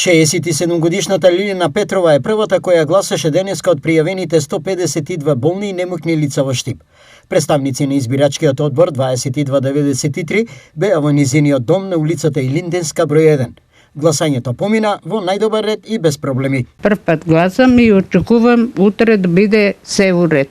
67-годишната Лилина Петрова е првата која гласаше денеска од пријавените 152 болни и немокни лица во Штип. Представници на избирачкиот одбор 2293 беа во низиниот дом на улицата Илинденска број 1. Гласањето помина во најдобар ред и без проблеми. Прв пат гласам и очекувам утре да биде се уред,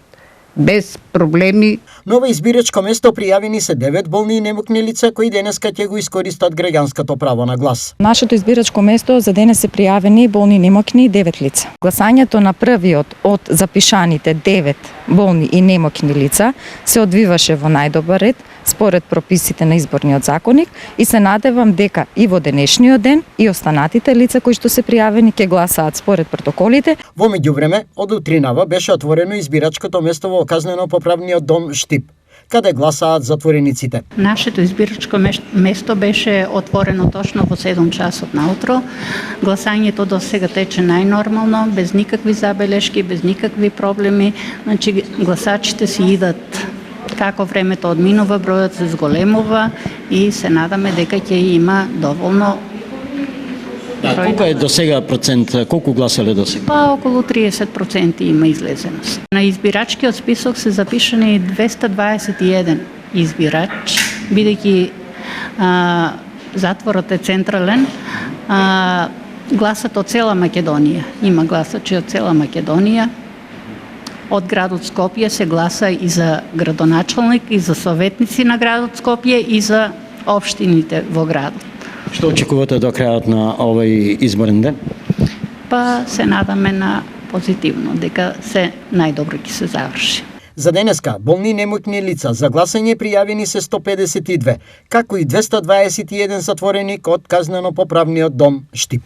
без проблеми. Ново избирачко место пријавени се 9 болни и немокни лица кои денеска ќе го искористат граѓанското право на глас. Нашето избирачко место за денес се пријавени болни и немокни 9 лица. Гласањето на првиот од запишаните 9 болни и немокни лица се одвиваше во најдобар ред според прописите на изборниот законник и се надевам дека и во денешниот ден и останатите лица кои што се пријавени ќе гласаат според протоколите. Во меѓувреме, од утринава беше отворено избирачкото место во Казнено-поправниот дом Штип, каде гласаат затворениците. Нашето избирачко место беше отворено точно во 7 часот наутро. Гласањето до сега тече најнормално, без никакви забелешки, без никакви проблеми. Значи гласачите си идат како времето одминува, бројот се зголемува и се надаме дека ќе има доволно. Колку е до сега процент, колку гласале до сега? Па околу 30% има излезеност. На избирачкиот список се запишани 221 избирач, бидејќи затворот е централен, гласат од цела Македонија. Има гласачи од цела Македонија. Од градот Скопје се гласа и за градоначалник, и за советници на градот Скопје, и за општините во градот. Што очекувате до крајот на овој изборен ден? Па се надаме на позитивно, дека се најдобро ќе се заврши. За денеска, болни и немокни лица за гласање пријавени се 152, како и 221 затвореник од Казнено-поправниот дом Штип.